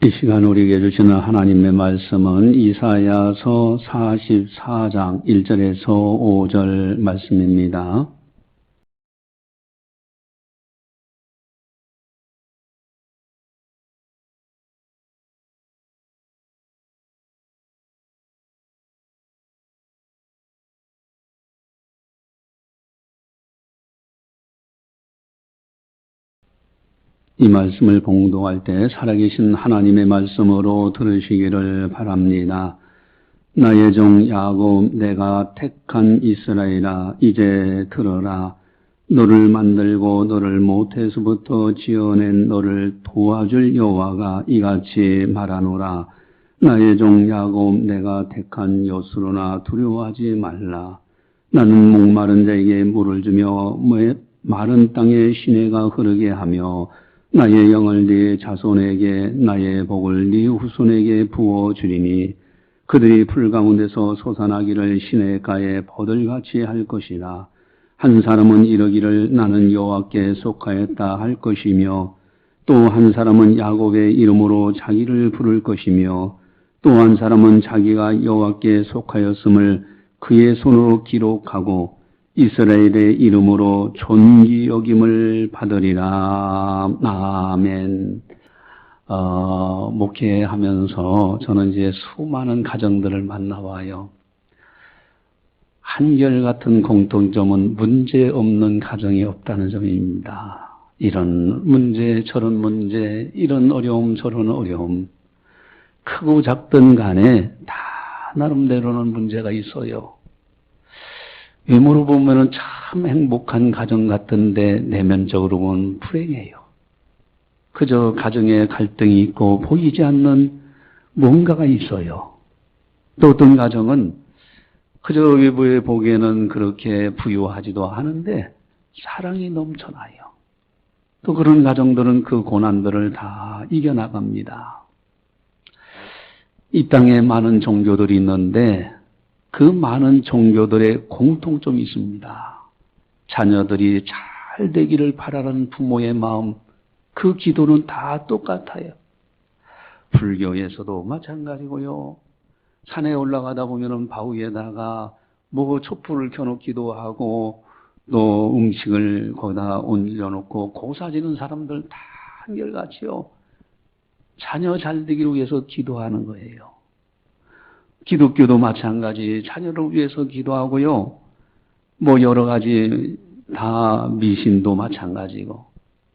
이 시간 우리에게 주시는 하나님의 말씀은 이사야서 44장 1절에서 5절 말씀입니다. 이 말씀을 봉독할 때 살아계신 하나님의 말씀으로 들으시기를 바랍니다. 나의 종 야곱, 내가 택한 이스라엘아, 이제 들어라. 너를 만들고 너를 모태에서부터 지어낸 너를 도와줄 여호와가 이같이 말하노라. 나의 종 야곱, 내가 택한 여수로나 두려워하지 말라. 나는 목마른 자에게 물을 주며 마른 땅에 시내가 흐르게 하며 나의 영을 네 자손에게 나의 복을 네 후손에게 부어주리니 그들이 풀 가운데서 솟아나기를 시냇가에 버들같이 할 것이라. 한 사람은 이르기를 나는 여호와께 속하였다 할 것이며 또 한 사람은 야곱의 이름으로 자기를 부를 것이며 또 한 사람은 자기가 여호와께 속하였음을 그의 손으로 기록하고 이스라엘의 이름으로 존귀 여김을 받으리라. 아멘. 목회하면서 저는 이제 수많은 가정들을 만나봐요. 한결같은 공통점은 문제 없는 가정이 없다는 점입니다. 이런 문제, 저런 문제, 이런 어려움, 저런 어려움. 크고 작든 간에 다 나름대로는 문제가 있어요. 외모로 보면은 참 행복한 가정 같은데 내면적으로 보면 불행해요. 그저 가정에 갈등이 있고 보이지 않는 뭔가가 있어요. 또 어떤 가정은 그저 외부에 보기에는 그렇게 부유하지도 않은데 사랑이 넘쳐나요. 또 그런 가정들은 그 고난들을 다 이겨나갑니다. 이 땅에 많은 종교들이 있는데 그 많은 종교들의 공통점이 있습니다. 자녀들이 잘 되기를 바라는 부모의 마음, 그 기도는 다 똑같아요. 불교에서도 마찬가지고요. 산에 올라가다 보면은 바위에다가 뭐 촛불을 켜놓기도 하고 또 음식을 거기다 올려놓고 고사지는 사람들 다 한결같이요. 자녀 잘 되기를 위해서 기도하는 거예요. 기독교도 마찬가지 자녀를 위해서 기도하고요. 뭐 여러 가지 다 미신도 마찬가지고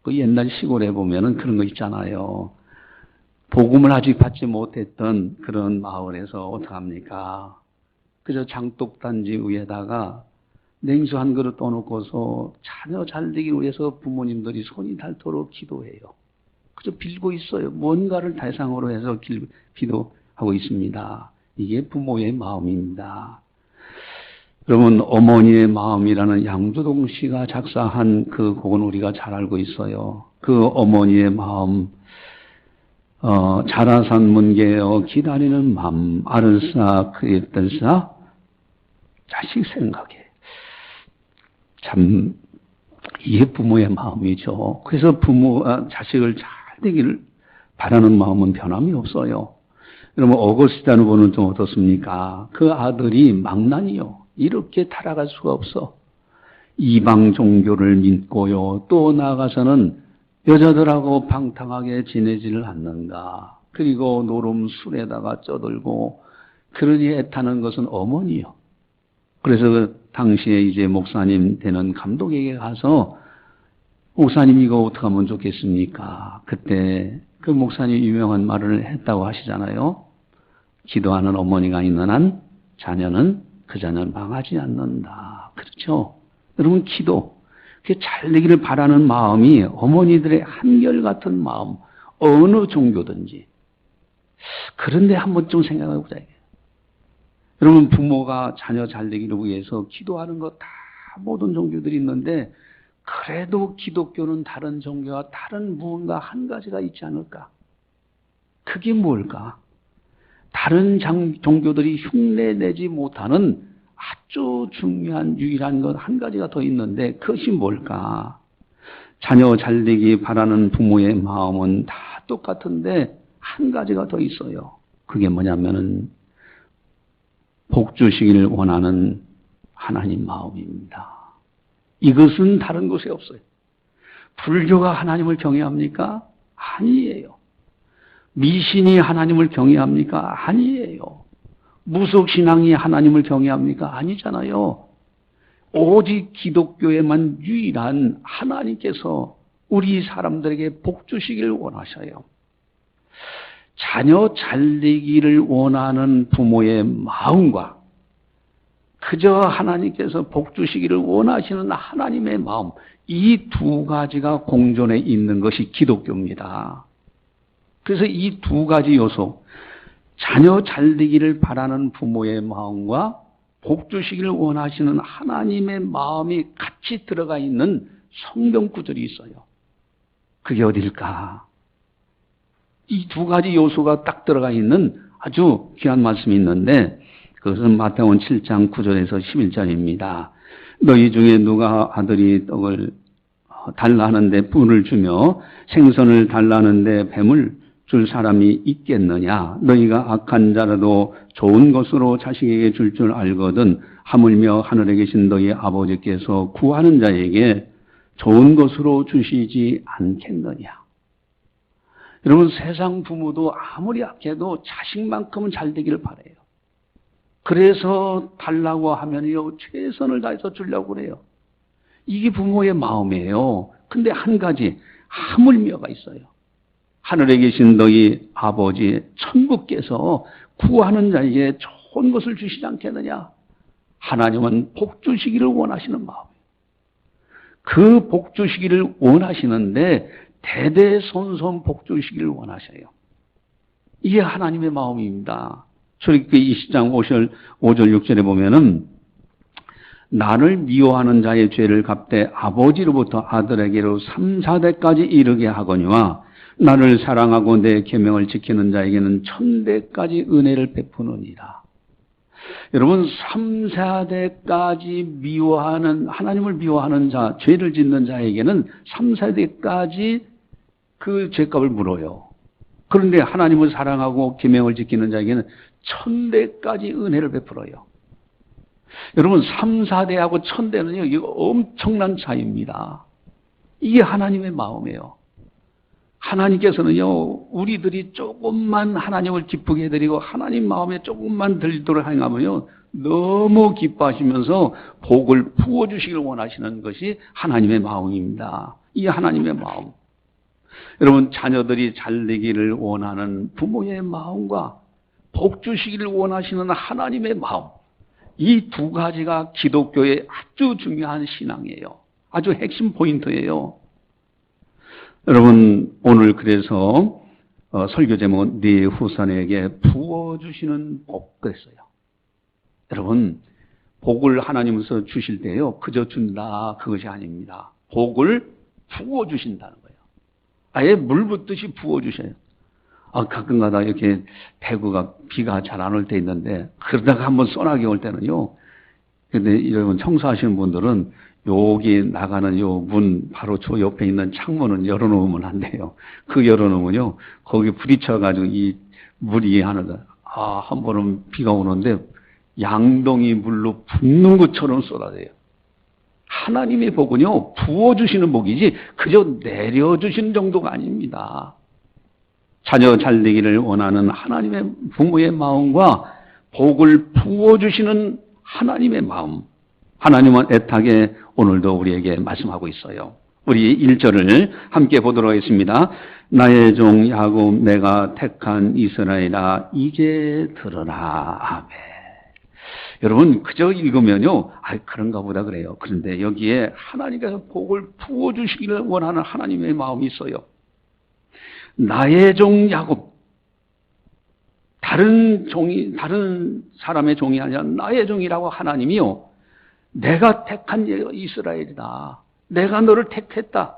그 옛날 시골에 보면은 그런 거 있잖아요. 복음을 아직 받지 못했던 그런 마을에서 어떡합니까? 그저 장독단지 위에다가 냉수 한 그릇 떠놓고서 자녀 잘 되기 위해서 부모님들이 손이 닳도록 기도해요. 그저 빌고 있어요. 뭔가를 대상으로 해서 기도하고 있습니다. 이게 부모의 마음입니다. 여러분, 어머니의 마음이라는 양조동 씨가 작사한 그 곡은 우리가 잘 알고 있어요. 그 어머니의 마음, 자라산 문개어 기다리는 맘, 아르사 그리들사 자식 생각해. 참 이게 부모의 마음이죠. 그래서 자식을 잘 되기를 바라는 마음은 변함이 없어요. 여러분, 어거스틴 후보는 좀 어떻습니까? 그 아들이 망나니요. 이렇게 타락할 수가 없어. 이방 종교를 믿고요. 또 나아가서는 여자들하고 방탕하게 지내지를 않는가. 그리고 노름 술에다가 쪄들고 그러니 애타는 것은 어머니요. 그래서 그 당시에 이제 목사님 되는 감독에게 가서 목사님 이거 어떻게 하면 좋겠습니까? 그때 그 목사님 유명한 말을 했다고 하시잖아요. 기도하는 어머니가 있는 한 자녀는 그 자녀는 망하지 않는다. 그렇죠? 여러분 기도, 그 잘 되기를 바라는 마음이 어머니들의 한결같은 마음, 어느 종교든지. 그런데 한번 좀 생각해 보자. 여러분 부모가 자녀 잘 되기를 위해서 기도하는 거 다 모든 종교들이 있는데 그래도 기독교는 다른 종교와 다른 무언가 한 가지가 있지 않을까? 그게 뭘까? 다른 종교들이 흉내내지 못하는 아주 중요한 유일한 것 한 가지가 더 있는데 그것이 뭘까? 자녀 잘 되기 바라는 부모의 마음은 다 똑같은데 한 가지가 더 있어요. 그게 뭐냐면은 복 주시기를 원하는 하나님 마음입니다. 이것은 다른 곳에 없어요. 불교가 하나님을 경외합니까? 아니에요. 미신이 하나님을 경외합니까? 아니에요. 무속신앙이 하나님을 경외합니까? 아니잖아요. 오직 기독교에만 유일한 하나님께서 우리 사람들에게 복 주시기를 원하셔요. 자녀 잘 되기를 원하는 부모의 마음과 그저 하나님께서 복 주시기를 원하시는 하나님의 마음, 이 두 가지가 공존해 있는 것이 기독교입니다. 그래서 이 두 가지 요소, 자녀 잘 되기를 바라는 부모의 마음과 복 주시기를 원하시는 하나님의 마음이 같이 들어가 있는 성경 구절이 있어요. 그게 어딜까? 이 두 가지 요소가 딱 들어가 있는 아주 귀한 말씀이 있는데 그것은 마태복음 7장 9절에서 11절입니다. 너희 중에 누가 아들이 떡을 달라 하는데 뿔을 주며 생선을 달라 하는데 뱀을 줄 사람이 있겠느냐? 너희가 악한 자라도 좋은 것으로 자식에게 줄 줄 알거든 하물며 하늘에 계신 너희 아버지께서 구하는 자에게 좋은 것으로 주시지 않겠느냐? 여러분, 세상 부모도 아무리 악해도 자식만큼은 잘 되기를 바라요. 그래서 달라고 하면요, 최선을 다해서 주려고 그래요. 이게 부모의 마음이에요. 근데 한 가지, 하물며가 있어요. 하늘에 계신 너희 아버지 천국께서 구하는 자에게 좋은 것을 주시지 않겠느냐? 하나님은 복 주시기를 원하시는 마음이에요. 그 복 주시기를 원하시는데 대대손손 복 주시기를 원하셔요. 이게 하나님의 마음입니다. 출애굽기 20장 5절 6절에 보면은 나를 미워하는 자의 죄를 갚되 아버지로부터 아들에게로 3, 4대까지 이르게 하거니와 나를 사랑하고 내 계명을 지키는 자에게는 1000대까지 은혜를 베푸느니라. 여러분, 3, 4대까지 미워하는, 하나님을 미워하는 자, 죄를 짓는 자에게는 3, 4대까지 그 죄값을 물어요. 그런데 하나님을 사랑하고 계명을 지키는 자에게는 1000대까지 은혜를 베풀어요. 여러분, 3, 4대하고 1000대는요, 이거 엄청난 차이입니다. 이게 하나님의 마음이에요. 하나님께서는요, 우리들이 조금만 하나님을 기쁘게 해드리고 하나님 마음에 조금만 들도록 행하면요, 너무 기뻐하시면서 복을 부어주시길 원하시는 것이 하나님의 마음입니다. 이게 하나님의 마음. 여러분, 자녀들이 잘 되기를 원하는 부모의 마음과 복 주시기를 원하시는 하나님의 마음, 이 두 가지가 기독교의 아주 중요한 신앙이에요. 아주 핵심 포인트예요. 여러분, 오늘 그래서 설교 제목은 네 후손에게 부어주시는 복 그랬어요. 여러분, 복을 하나님께서 주실 때요, 그저 준다 그것이 아닙니다. 복을 부어주신다는 거예요. 아예 물 붓듯이 부어주셔요. 가끔가다 이렇게 대구가 비가 잘 안 올 때 있는데 그러다가 한번 소나기 올 때는요. 근데 여러분 청소하시는 분들은 여기 나가는 요 문 바로 저 옆에 있는 창문은 열어놓으면 안 돼요. 그 열어놓으면요. 거기 부딪혀가지고 이 물이 하늘에 한 번은 비가 오는데 양동이 물로 붓는 것처럼 쏟아져요. 하나님의 복은요. 부어주시는 복이지 그저 내려주시는 정도가 아닙니다. 자녀 잘 되기를 원하는 하나님의 부모의 마음과 복을 부어주시는 하나님의 마음. 하나님은 애타게 오늘도 우리에게 말씀하고 있어요. 우리 1절을 함께 보도록 하겠습니다. 나의 종 야곱 내가 택한 이스라엘아 이제 들으라. 아멘. 여러분 그저 읽으면요. 그런가 보다 그래요. 그런데 여기에 하나님께서 복을 부어주시기를 원하는 하나님의 마음이 있어요. 나의 종 야곱. 다른 사람의 종이 아니라 나의 종이라고 하나님이요. 내가 택한 이스라엘이다. 내가 너를 택했다.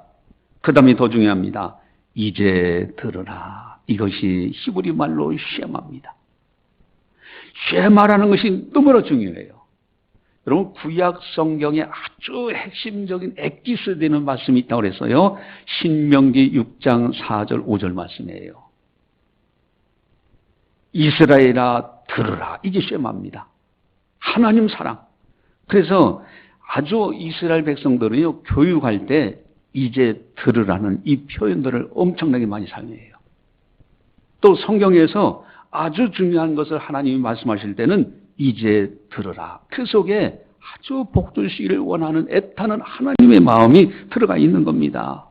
그 다음에 더 중요합니다. 이제 들으라. 이것이 히브리 말로 쉐마입니다. 쉐마라는 것이 너무나 중요해요. 여러분 구약 성경에 아주 핵심적인 엑기스 되는 말씀이 있다고 그랬어요. 신명기 6장 4절 5절 말씀이에요. 이스라엘아 들으라. 이게 쉐마입니다. 하나님 사랑. 그래서 아주 이스라엘 백성들은요, 교육할 때 이제 들으라는 이 표현들을 엄청나게 많이 사용해요. 또 성경에서 아주 중요한 것을 하나님이 말씀하실 때는 이제 들으라. 그 속에 아주 복주시기를 원하는 애타는 하나님의 마음이 들어가 있는 겁니다.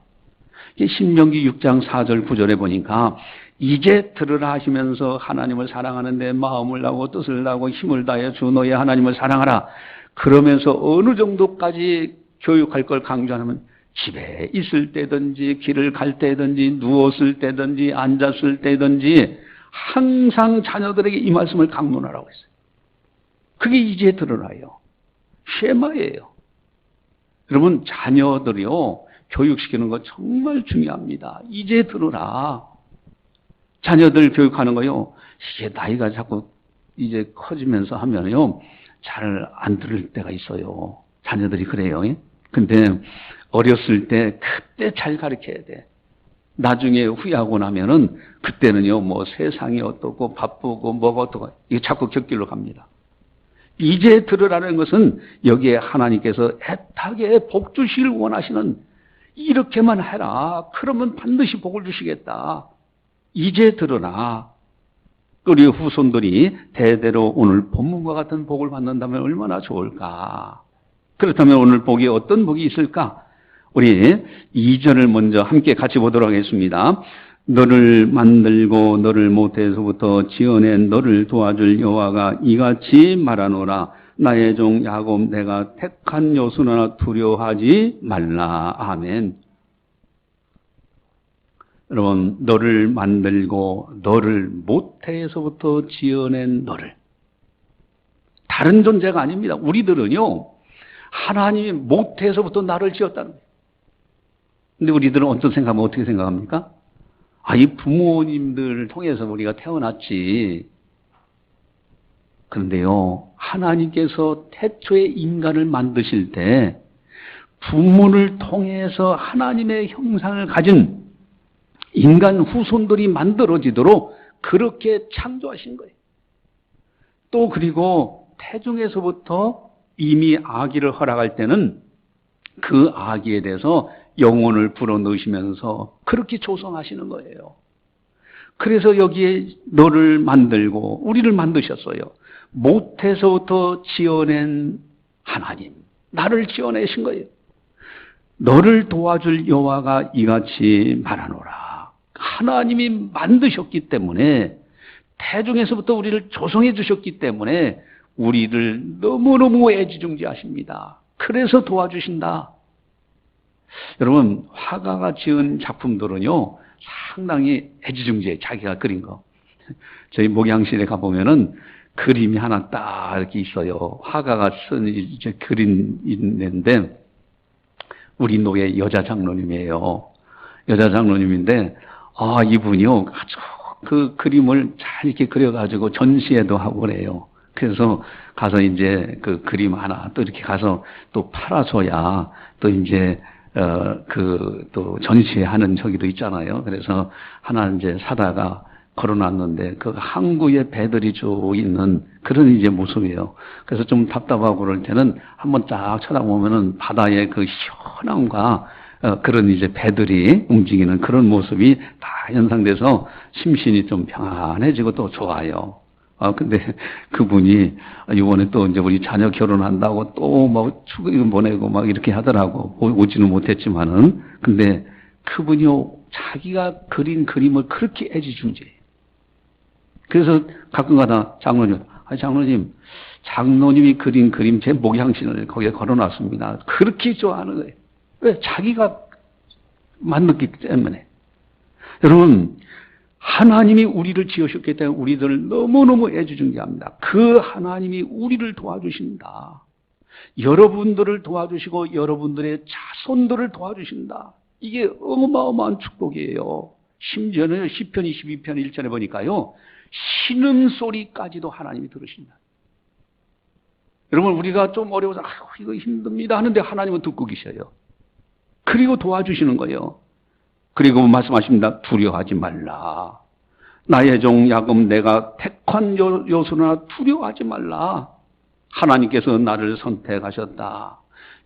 신명기 6장 4절 9절에 보니까 이제 들으라 하시면서 하나님을 사랑하는 데 마음을 다하고 뜻을 다하고 힘을 다해 주 너의 하나님을 사랑하라. 그러면서 어느 정도까지 교육할 걸 강조하면 집에 있을 때든지 길을 갈 때든지 누웠을 때든지 앉았을 때든지 항상 자녀들에게 이 말씀을 강론하라고 했어요. 그게 이제 들으라요. 쉐마예요. 여러분 자녀들이요 교육시키는 거 정말 중요합니다. 이제 들으라. 자녀들 교육하는 거요. 이게 나이가 자꾸 이제 커지면서 하면요 잘 안 들을 때가 있어요. 자녀들이 그래요. 근데 어렸을 때 그때 잘 가르쳐야 돼. 나중에 후회하고 나면은 그때는요 뭐 세상이 어떻고 바쁘고 뭐가 어떻고 이게 자꾸 곁길로 갑니다. 이제 들으라는 것은 여기에 하나님께서 애타게 복 주시길 원하시는 이렇게만 해라. 그러면 반드시 복을 주시겠다. 이제 들으라. 우리 후손들이 대대로 오늘 본문과 같은 복을 받는다면 얼마나 좋을까. 그렇다면 오늘 복이 어떤 복이 있을까? 우리 2절을 먼저 함께 같이 보도록 하겠습니다. 너를 만들고 너를 모태에서부터 지어낸 너를 도와줄 여호와가 이같이 말하노라. 나의 종 야곱 내가 택한 요소나 두려워하지 말라. 아멘. 여러분 너를 만들고 너를 모태에서부터 지어낸 너를 다른 존재가 아닙니다. 우리들은요 하나님이 모태에서부터 나를 지었다는 거예요. 근데 우리들은 어떤 생각하면 어떻게 생각합니까? 이 부모님들을 통해서 우리가 태어났지. 그런데요, 하나님께서 태초에 인간을 만드실 때 부모를 통해서 하나님의 형상을 가진 인간 후손들이 만들어지도록 그렇게 창조하신 거예요. 또 그리고 태중에서부터 이미 아기를 허락할 때는 그 아기에 대해서 영혼을 불어넣으시면서 그렇게 조성하시는 거예요. 그래서 여기에 너를 만들고 우리를 만드셨어요. 모태에서부터 지어낸 하나님, 나를 지어내신 거예요. 너를 도와줄 여호와가 이같이 말하노라. 하나님이 만드셨기 때문에 태중에서부터 우리를 조성해 주셨기 때문에 우리를 너무너무 애지중지하십니다. 그래서 도와주신다. 여러분 화가가 지은 작품들은요 상당히 애지중지해. 자기가 그린 거. 저희 목양실에 가보면은 그림이 하나 딱 이렇게 있어요. 화가가 쓴 이제 그림 있는데 우리 노예 여자 장로님이에요. 여자 장로님인데 이분이요 아주 그 그림을 잘 이렇게 그려가지고 전시회도 하고 그래요. 그래서 가서 이제 그 그림 하나 또 이렇게 가서 또 팔아줘야 또 이제 또 전시하는 저기도 있잖아요. 그래서 하나 이제 사다가 걸어놨는데 그 항구에 배들이 쭉 있는 그런 이제 모습이에요. 그래서 좀 답답하고 그럴 때는 한번 딱 쳐다보면은 바다의 그 시원함과 그런 이제 배들이 움직이는 그런 모습이 다 연상돼서 심신이 좀 평안해지고 또 좋아요. 근데 그분이 이번에 또 이제 우리 자녀 결혼한다고 또 막 축의금 보내고 막 이렇게 하더라고. 오지는 못했지만은. 근데 그분이요, 자기가 그린 그림을 그렇게 애지중지해요. 그래서 가끔 가다 장로님이 그린 그림 제 목양신을 거기에 걸어놨습니다. 그렇게 좋아하는 거예요. 왜? 자기가 만들기 때문에. 여러분, 하나님이 우리를 지으셨기 때문에 우리들을 너무너무 애지중지합니다. 그 하나님이 우리를 도와주신다. 여러분들을 도와주시고 여러분들의 자손들을 도와주신다. 이게 어마어마한 축복이에요. 심지어는 시편 22편 1절에 보니까요. 신음소리까지도 하나님이 들으신다. 여러분 우리가 좀 어려워서 이거 힘듭니다 하는데 하나님은 듣고 계셔요. 그리고 도와주시는 거예요. 그리고 말씀하십니다. 두려워하지 말라. 나의 종 야곱 내가 택한 요소나 두려워하지 말라. 하나님께서 나를 선택하셨다.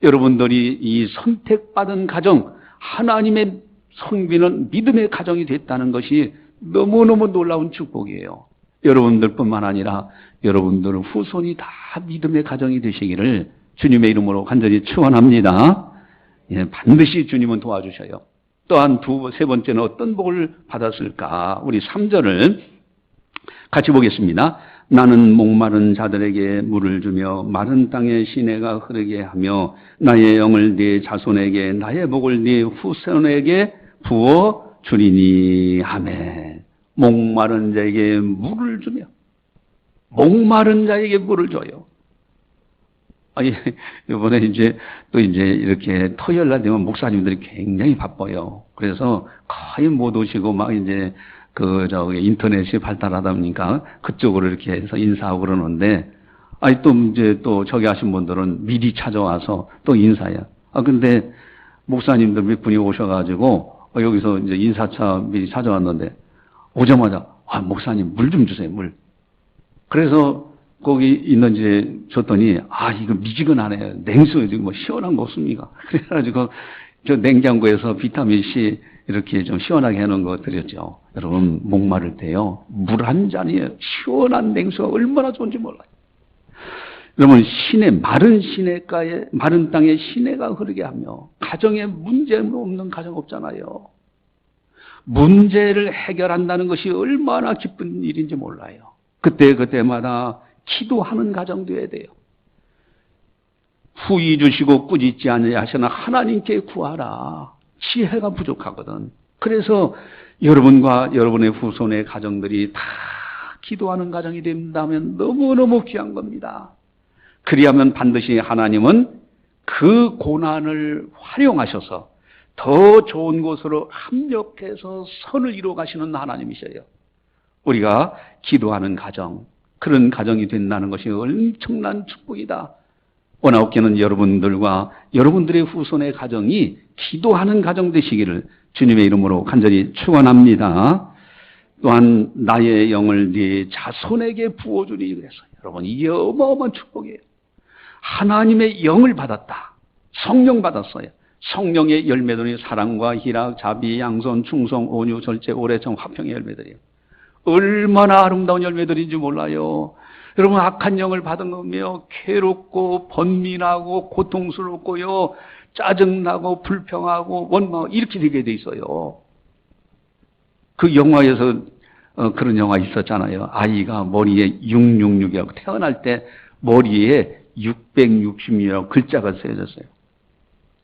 여러분들이 이 선택받은 가정, 하나님의 성비는 믿음의 가정이 됐다는 것이 너무너무 놀라운 축복이에요. 여러분들뿐만 아니라 여러분들 후손이 다 믿음의 가정이 되시기를 주님의 이름으로 간절히 축원합니다. 예, 반드시 주님은 도와주셔요. 또한 세 번째는 어떤 복을 받았을까? 우리 3절을 같이 보겠습니다. 나는 목마른 자들에게 물을 주며 마른 땅에 시내가 흐르게 하며 나의 영을 네 자손에게 나의 복을 네 후손에게 부어 주리니. 아멘. 목마른 자에게 물을 주며, 목마른 자에게 물을 줘요. 이번에 또 이렇게 토요일 날 되면 목사님들이 굉장히 바빠요. 그래서 거의 못 오시고 막 인터넷이 발달하다 보니까 그쪽으로 이렇게 해서 인사하고 그러는데, 또 저기 하신 분들은 미리 찾아와서 또 인사해요. 근데 목사님들 몇 분이 오셔가지고, 여기서 이제 인사차 미리 찾아왔는데, 오자마자, 목사님 물 좀 주세요, 물. 그래서 거기 있는지 줬더니, 이거 미지근하네요. 냉수에 지금 시원한 거 없습니까? 그래가지고, 저 냉장고에서 비타민C 이렇게 좀 시원하게 해놓은 거 드렸죠. 여러분, 목마를 때요, 물 한 잔이에요. 시원한 냉수가 얼마나 좋은지 몰라요. 여러분, 마른 땅에 시내가 흐르게 하며, 가정에 문제 없는 가정 없잖아요. 문제를 해결한다는 것이 얼마나 기쁜 일인지 몰라요. 그때마다 기도하는 가정 되어야 돼요. 후이 주시고 꾸짖지 아니하시나 하나님께 구하라. 지혜가 부족하거든. 그래서 여러분과 여러분의 후손의 가정들이 다 기도하는 가정이 된다면 너무너무 귀한 겁니다. 그리하면 반드시 하나님은 그 고난을 활용하셔서 더 좋은 곳으로 합력해서 선을 이루어 가시는 하나님이셔요. 우리가 기도하는 가정, 그런 가정이 된다는 것이 엄청난 축복이다. 원아웃교는 여러분들과 여러분들의 후손의 가정이 기도하는 가정 되시기를 주님의 이름으로 간절히 축원합니다. 또한 나의 영을 네 자손에게 부어주니 그랬어요. 여러분, 이게 어마어마한 축복이에요. 하나님의 영을 받았다. 성령 받았어요. 성령의 열매들이 사랑과 희락, 자비, 양선, 충성, 온유, 절제, 오래청, 화평의 열매들이에요. 얼마나 아름다운 열매들인지 몰라요. 여러분, 악한 영을 받은 거며 괴롭고 번민하고 고통스럽고요, 짜증나고 불평하고 원망하고 이렇게 되게 돼 있어요. 그 영화에서 그런 영화 있었잖아요. 아이가 머리에 666이라고 태어날 때 머리에 666이라고 글자가 쓰여졌어요.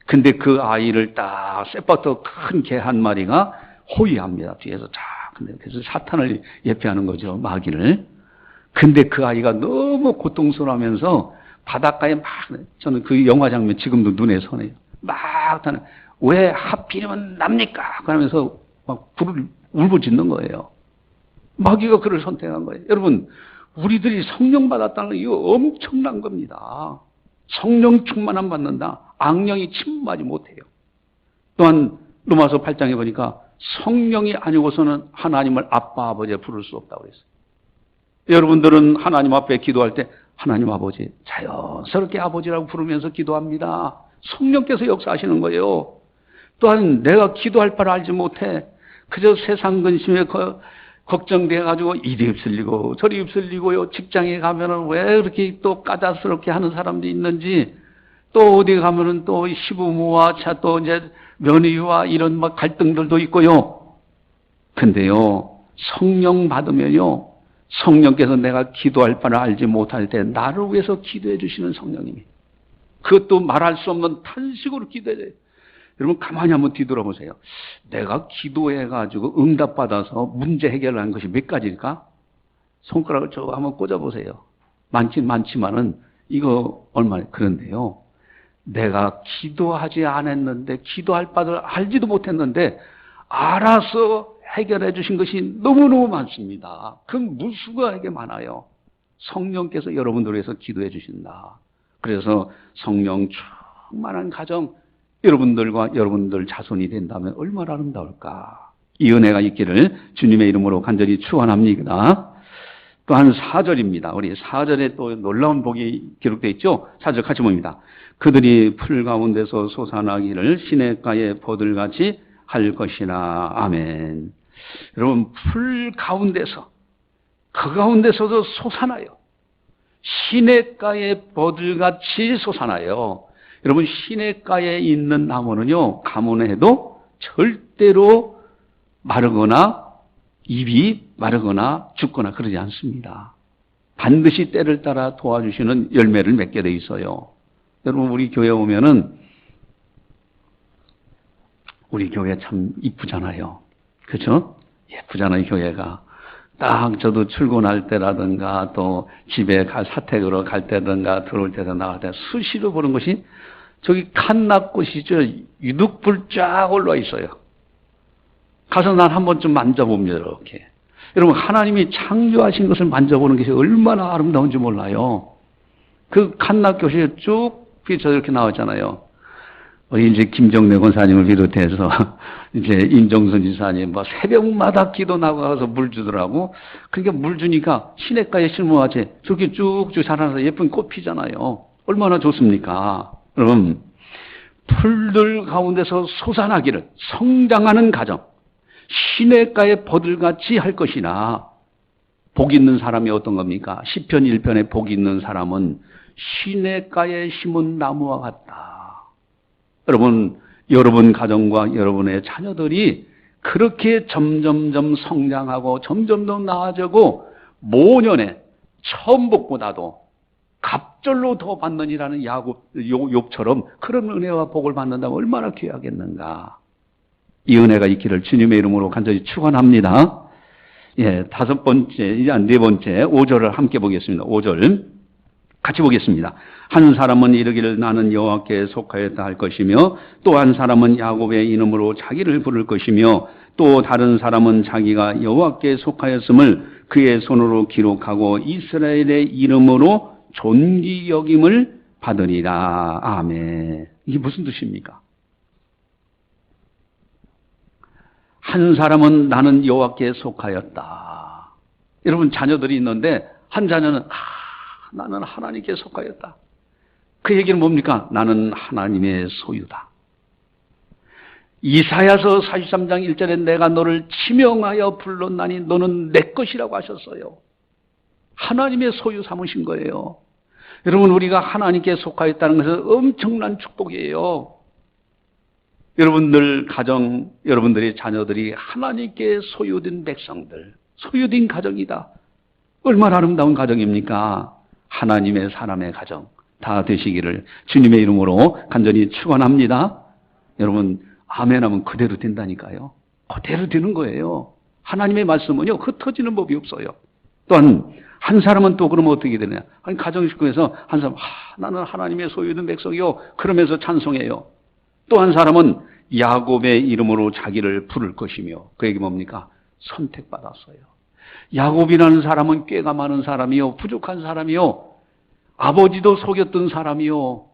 근데 그 아이를 딱 쌔버터 큰 개 한 마리가 호위합니다. 뒤에서 그래서 사탄을 예표하는 거죠, 마귀를. 근데 그 아이가 너무 고통스러워하면서 바닷가에 저는 그 영화 장면 지금도 눈에 선해요. 왜 하필이면 납니까? 그러면서 막 불을 울부짖는 거예요. 마귀가 그를 선택한 거예요. 여러분, 우리들이 성령 받았다는 건 이거 엄청난 겁니다. 성령 충만함 받는다. 악령이 침범하지 못해요. 또한 로마서 8장에 보니까 성령이 아니고서는 하나님을 아빠, 아버지에 부를 수 없다고 그랬어요. 여러분들은 하나님 앞에 기도할 때 하나님 아버지, 자연스럽게 아버지라고 부르면서 기도합니다. 성령께서 역사하시는 거예요. 또한 내가 기도할 바를 알지 못해 그저 세상 근심에 걱정돼가지고 이리 휩쓸리고 저리 휩쓸리고요. 직장에 가면은 왜 그렇게 또 까다스럽게 하는 사람도 있는지, 또 어디 가면은 또 시부모와 또 이제 며느리와 이런 막 갈등들도 있고요. 근데요, 성령 받으면요, 성령께서 내가 기도할 바를 알지 못할 때 나를 위해서 기도해 주시는 성령님이, 그것도 말할 수 없는 탄식으로 기도해 줘요. 여러분, 가만히 한번 뒤돌아보세요. 내가 기도해가지고 응답받아서 문제 해결하는 것이 몇 가지일까? 손가락을 저 한번 꽂아보세요. 많지만은 이거 얼마나. 그런데요, 내가 기도하지 않았는데, 기도할 바를 알지도 못했는데 알아서 해결해 주신 것이 너무너무 많습니다. 그 무수하게 많아요. 성령께서 여러분들을 위해서 기도해 주신다. 그래서 성령 충만한 가정, 여러분들과 여러분들 자손이 된다면 얼마나 아름다울까. 이 은혜가 있기를 주님의 이름으로 간절히 축원합니다. 또한 4절입니다. 우리 4절에 또 놀라운 복이 기록되어 있죠. 4절 같이 봅니다. 그들이 풀 가운데서 솟아나기를 시냇가의 버들같이 할 것이라. 아멘. 여러분, 풀 가운데서, 그 가운데서도 솟아나요. 시냇가의 버들같이 솟아나요. 여러분, 시냇가에 있는 나무는요, 가뭄해도 절대로 마르거나 잎이 마르거나 죽거나 그러지 않습니다. 반드시 때를 따라 도와주시는 열매를 맺게 돼 있어요. 여러분, 우리 교회 오면은 우리 교회 참 이쁘잖아요. 그렇죠? 예쁘잖아요, 교회가. 딱 저도 출근할 때라든가 또 집에 사택으로 갈 때든가 들어올 때든 나갈 때 수시로 보는 것이 저기 칸나꽃이죠. 유독불 쫙 올라와 있어요. 가서 난 한 번쯤 만져봅니다, 이렇게. 여러분, 하나님이 창조하신 것을 만져보는 것이 얼마나 아름다운지 몰라요. 그 칸나꽃이 쭉 저렇게 나왔잖아요. 이제 김정래 권사님을 비롯해서 이제 임종선 지사님 뭐 새벽마다 기도 나가서 물 주더라고. 그러니까 물 주니까 시냇가에 심어야지 저렇게 쭉쭉 자라서 예쁜 꽃 피잖아요. 얼마나 좋습니까? 여러분, 풀들 가운데서 솟아나기를 성장하는 가정, 시냇가의 버들같이 할 것이나. 복 있는 사람이 어떤 겁니까? 시편 1편에 복 있는 사람은 시냇가에 심은 나무와 같다. 여러분 가정과 여러분의 자녀들이 그렇게 점점점 성장하고 점점 더 나아지고 모년에 처음 복보다도 갑절로 더 받느니라는 욥처럼 그런 은혜와 복을 받는다면 얼마나 귀하겠는가. 이 은혜가 있기를 주님의 이름으로 간절히 축원합니다. 예, 다섯 번째, 이제 네 번째 5절을 함께 보겠습니다. 5절 같이 보겠습니다. 한 사람은 이르기를 나는 여호와께 속하였다 할 것이며 또 한 사람은 야곱의 이름으로 자기를 부를 것이며 또 다른 사람은 자기가 여호와께 속하였음을 그의 손으로 기록하고 이스라엘의 이름으로 존귀 여김을 받으리라. 아멘. 이게 무슨 뜻입니까? 한 사람은 나는 여호와께 속하였다. 여러분, 자녀들이 있는데 한 자녀는 나는 하나님께 속하였다. 그 얘기는 뭡니까? 나는 하나님의 소유다. 이사야서 43장 1절에 내가 너를 지명하여 불렀나니 너는 내 것이라고 하셨어요. 하나님의 소유 삼으신 거예요. 여러분, 우리가 하나님께 속하였다는 것은 엄청난 축복이에요. 여러분들 가정, 여러분들의 자녀들이 하나님께 소유된 백성들, 소유된 가정이다. 얼마나 아름다운 가정입니까? 하나님의 사람의 가정 다 되시기를 주님의 이름으로 간절히 축원합니다. 여러분, 아멘하면 그대로 된다니까요. 그대로 되는 거예요. 하나님의 말씀은요, 흩어지는 법이 없어요. 또한 한 사람은 또 그러면 어떻게 되느냐? 아니, 가정식구에서 한 사람, 나는 하나님의 소유된 백성이요, 그러면서 찬송해요. 또 한 사람은 야곱의 이름으로 자기를 부를 것이며, 그 얘기 뭡니까? 선택받았어요. 야곱이라는 사람은 꾀가 많은 사람이요, 부족한 사람이요, 아버지도 속였던 사람이요,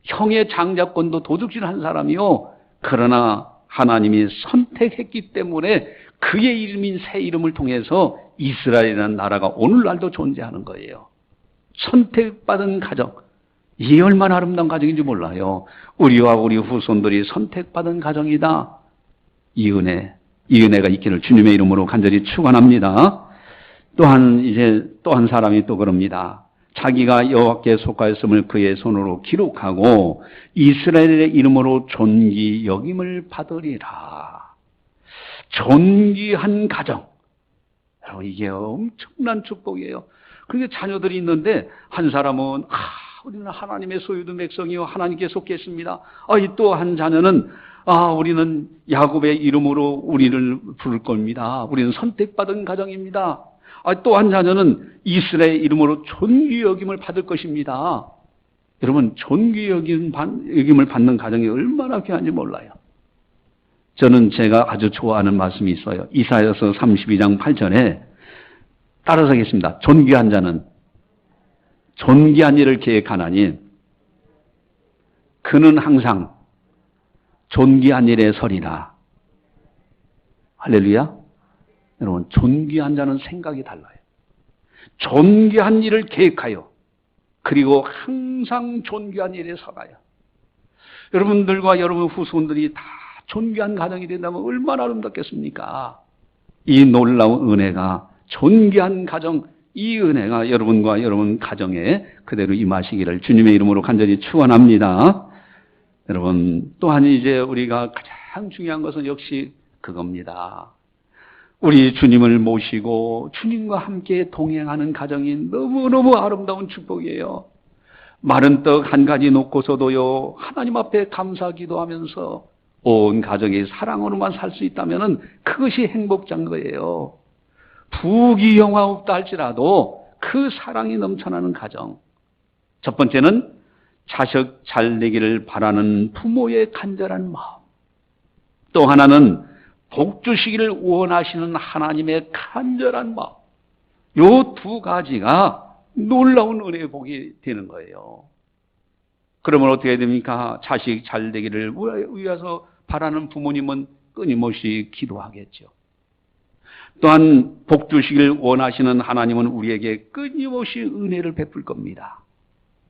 형의 장자권도 도둑질한 사람이요. 그러나 하나님이 선택했기 때문에 그의 이름인 새 이름을 통해서 이스라엘이라는 나라가 오늘날도 존재하는 거예요. 선택받은 가정, 이 얼마나 아름다운 가정인지 몰라요. 우리와 우리 후손들이 선택받은 가정이다. 이 은혜가 있기를 주님의 이름으로 간절히 축원합니다. 또한 또 한 사람이 또 그럽니다. 자기가 여호와께 속하였음을 그의 손으로 기록하고 이스라엘의 이름으로 존귀 여김을 받으리라. 존귀한 가정. 여러분, 이게 엄청난 축복이에요. 그러니까 자녀들이 있는데 한 사람은 우리는 하나님의 소유된 백성이요, 하나님께 속했습니다. 또 한 자녀는 우리는 야곱의 이름으로 우리를 부를 겁니다. 우리는 선택받은 가정입니다. 또 한 자녀는 이스라엘 이름으로 존귀 여김을 받을 것입니다. 여러분, 존귀 여김을 받는 가정이 얼마나 귀한지 몰라요. 저는 제가 아주 좋아하는 말씀이 있어요. 이사야서 32장 8절에 따라서 하겠습니다. 존귀한 자는 존귀한 일을 계획하나니 그는 항상 존귀한 일에 서리라. 할렐루야. 여러분, 존귀한 자는 생각이 달라요. 존귀한 일을 계획하여 그리고 항상 존귀한 일에 서가요. 여러분들과 여러분 후손들이 다 존귀한 가정이 된다면 얼마나 아름답겠습니까? 이 놀라운 은혜가, 존귀한 가정, 이 은혜가 여러분과 여러분 가정에 그대로 임하시기를 주님의 이름으로 간절히 축원합니다. 여러분, 또한 이제 우리가 가장 중요한 것은 역시 그겁니다. 우리 주님을 모시고 주님과 함께 동행하는 가정이 너무너무 아름다운 축복이에요. 마른 떡 한 가지 놓고서도요, 하나님 앞에 감사 기도하면서 온 가정이 사랑으로만 살 수 있다면 그것이 행복자인 거예요. 부귀영화 없다 할지라도 그 사랑이 넘쳐나는 가정. 첫 번째는 자식 잘 되기를 바라는 부모의 간절한 마음. 또 하나는 복 주시기를 원하시는 하나님의 간절한 마음. 요 두 가지가 놀라운 은혜의 복이 되는 거예요. 그러면 어떻게 됩니까? 자식 잘 되기를 위해서 바라는 부모님은 끊임없이 기도하겠죠. 또한 복 주시길 원하시는 하나님은 우리에게 끊임없이 은혜를 베풀 겁니다.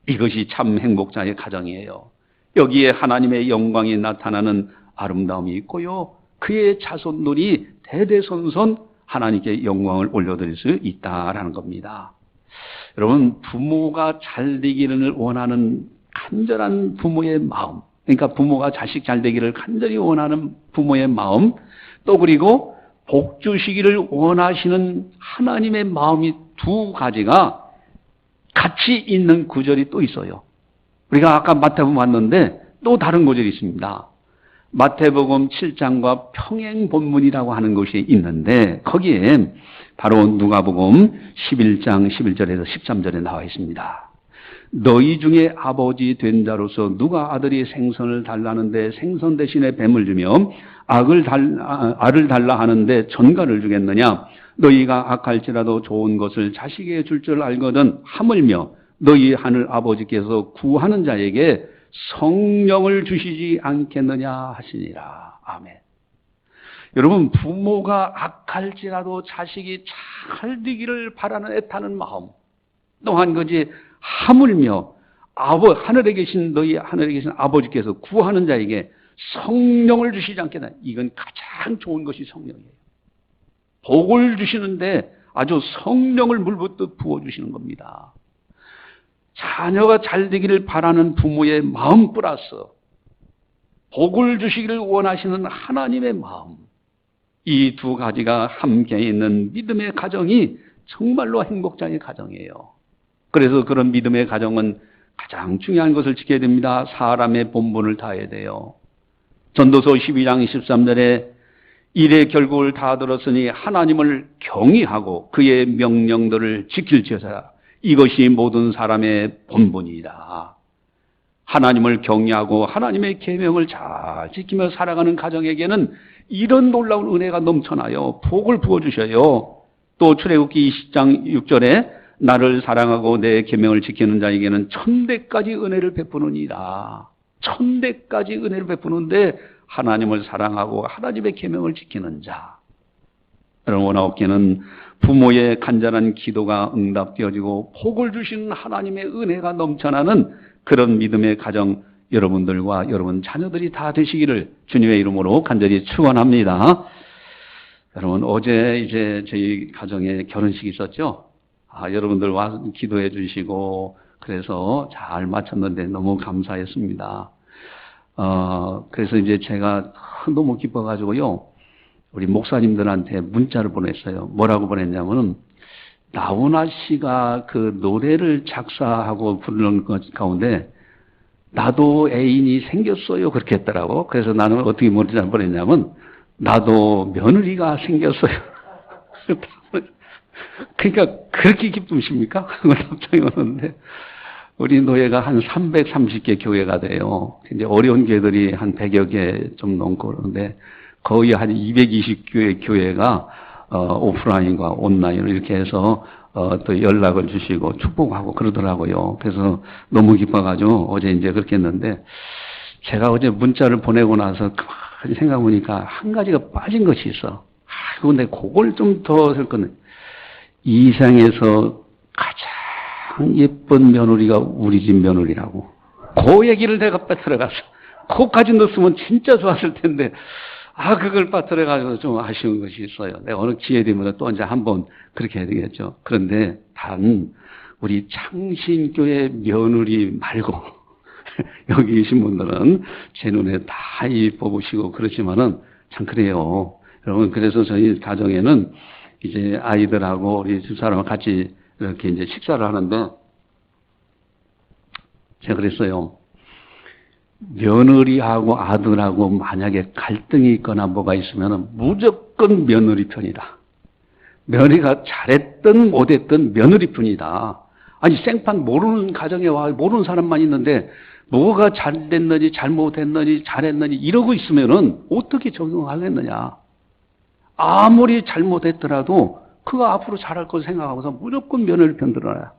이것이 참 행복자의 가정이에요. 여기에 하나님의 영광이 나타나는 아름다움이 있고요, 그의 자손들이 대대손손 하나님께 영광을 올려드릴 수 있다라는 겁니다. 여러분, 부모가 잘 되기를 원하는 간절한 부모의 마음, 그러니까 부모가 자식 잘 되기를 간절히 원하는 부모의 마음, 또 그리고 복 주시기를 원하시는 하나님의 마음이 두 가지가 같이 있는 구절이 또 있어요. 우리가 아까 마태복음 봤는데 또 다른 구절이 있습니다. 마태복음 7장과 평행본문이라고 하는 것이 있는데 거기에 바로 누가복음 11장 11절에서 13절에 나와 있습니다. 너희 중에 아버지 된 자로서 누가 아들이 생선을 달라는데 생선 대신에 뱀을 주며 알을 달라 하는데 전갈을 주겠느냐? 너희가 악할지라도 좋은 것을 자식에게 줄 줄 알거든 하물며 너희 하늘 아버지께서 구하는 자에게 성령을 주시지 않겠느냐 하시니라. 아멘. 여러분, 부모가 악할지라도 자식이 잘 되기를 바라는 애타는 마음, 또한 그지 하물며 하늘에 계신 아버지께서 구하는 자에게 성령을 주시지 않겠나. 이건 가장 좋은 것이 성령이에요. 복을 주시는데 아주 성령을 물붓듯 부어주시는 겁니다. 자녀가 잘 되기를 바라는 부모의 마음 플러스 복을 주시기를 원하시는 하나님의 마음, 이 두 가지가 함께 있는 믿음의 가정이 정말로 행복자의 가정이에요. 그래서 그런 믿음의 가정은 가장 중요한 것을 지켜야 됩니다. 사람의 본분을 다해야 돼요. 전도서 12장 23절에 일의 결국을 다 들었으니 하나님을 경외하고 그의 명령들을 지킬지어다. 이것이 모든 사람의 본분이다. 하나님을 경외하고 하나님의 계명을 잘 지키며 살아가는 가정에게는 이런 놀라운 은혜가 넘쳐나요. 복을 부어주셔요. 또 출애굽기 20장 6절에 나를 사랑하고 내 계명을 지키는 자에게는 1000배까지 은혜를 베푸느니라. 1000배까지 은혜를 베푸는데 하나님을 사랑하고 하나님의 계명을 지키는 자. 여러분, 원하옵기는 부모의 간절한 기도가 응답되어지고 복을 주시는 하나님의 은혜가 넘쳐나는 그런 믿음의 가정, 여러분들과 여러분 자녀들이 다 되시기를 주님의 이름으로 간절히 축원합니다. 여러분, 어제 이제 저희 가정에 결혼식이 있었죠. 여러분들 와서 기도해 주시고 그래서 잘 마쳤는데 너무 감사했습니다. 그래서 이제 제가 너무 기뻐가지고요, 우리 목사님들한테 문자를 보냈어요. 뭐라고 보냈냐면은, 나훈아 씨가 그 노래를 작사하고 부르는 것 가운데 나도 애인이 생겼어요 그렇게 했더라고. 그래서 나는 어떻게 문자를 보냈냐면, 나도 며느리가 생겼어요. 그러니까 그렇게 기쁘십니까? 그걸 답장이 오는데, 우리 노예가 한 330개 교회가 돼요. 이제 어려운 교회들이 한 100여 개 좀 넘고 그러는데, 거의 한 220교회 교회가 오프라인과 온라인으로 이렇게 해서 또 연락을 주시고 축복하고 그러더라고요. 그래서 너무 기뻐가지고 어제 이제 그렇게 했는데, 제가 어제 문자를 보내고 나서 가만히 생각해보니까 한 가지가 빠진 것이 있어. 아이고, 내 그걸 좀 더 할 건데. 이 세상에서 가장 예쁜 며느리가 우리 집 며느리라고. 그 얘기를 내가 빠뜨려가서, 그거까지 넣었으면 진짜 좋았을 텐데, 그걸 빠뜨려가지고 좀 아쉬운 것이 있어요. 내가 어느 기회 되면 또 이제 한번 그렇게 해야 되겠죠. 그런데 단, 우리 창신교회 며느리 말고, 여기 계신 분들은 제 눈에 다 이뻐 보시고 그렇지만은 참 그래요. 여러분, 그래서 저희 가정에는 이제 아이들하고 우리 집사람하고 같이 이렇게 이제 식사를 하는데, 제가 그랬어요. 며느리하고 아들하고 만약에 갈등이 있거나 뭐가 있으면 무조건 며느리 편이다. 며느리가 잘했든 못했든 며느리 편이다. 아니, 생판 모르는 가정에 와, 모르는 사람만 있는데, 뭐가 잘 됐는지, 잘못했는지, 잘했는지, 이러고 있으면은 어떻게 적용하겠느냐. 아무리 잘못했더라도, 그가 앞으로 잘할 걸 생각하고서 무조건 며느리 편 들어라.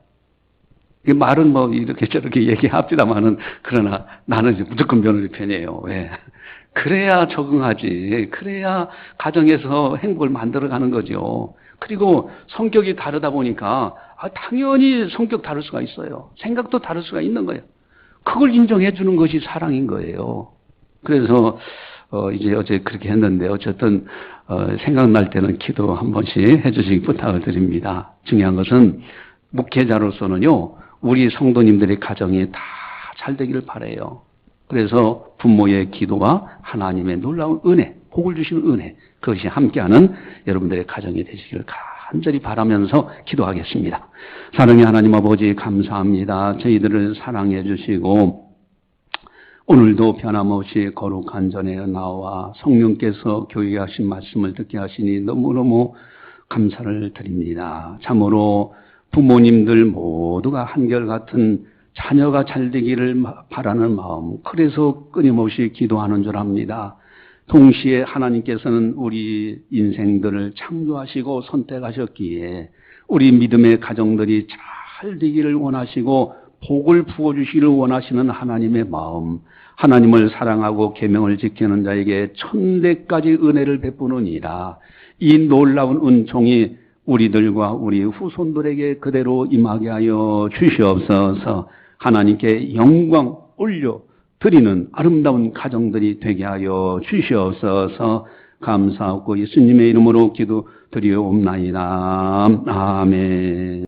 이 말은 뭐, 이렇게 저렇게 얘기합니다만은, 그러나 나는 이제 무조건 며느리 편이에요. 왜? 그래야 적응하지. 그래야 가정에서 행복을 만들어가는 거죠. 그리고 성격이 다르다 보니까, 당연히 성격 다를 수가 있어요. 생각도 다를 수가 있는 거예요. 그걸 인정해 주는 것이 사랑인 거예요. 그래서 이제 어제 그렇게 했는데 어쨌든 생각날 때는 기도 한 번씩 해주시기 부탁을 드립니다. 중요한 것은 목회자로서는요, 우리 성도님들의 가정이 다 잘 되기를 바라요. 그래서 부모의 기도와 하나님의 놀라운 은혜, 복을 주시는 은혜, 그것이 함께하는 여러분들의 가정이 되시기를 간절히 바라면서 기도하겠습니다. 사랑의 하나님 아버지 감사합니다. 저희들을 사랑해 주시고 오늘도 변함없이 거룩한 전에 나와 성령께서 교육에 하신 말씀을 듣게 하시니 너무너무 감사를 드립니다. 참으로 부모님들 모두가 한결같은 자녀가 잘 되기를 바라는 마음, 그래서 끊임없이 기도하는 줄 압니다. 동시에 하나님께서는 우리 인생들을 창조하시고 선택하셨기에 우리 믿음의 가정들이 잘 되기를 원하시고 복을 부어주시기를 원하시는 하나님의 마음, 하나님을 사랑하고 계명을 지키는 자에게 천대까지 은혜를 베푸느니라. 이 놀라운 은총이 우리들과 우리 후손들에게 그대로 임하게 하여 주시옵소서. 하나님께 영광 올려 드리는 아름다운 가정들이 되게 하여 주시옵소서. 감사하고 예수님의 이름으로 기도드리옵나이다. 아멘.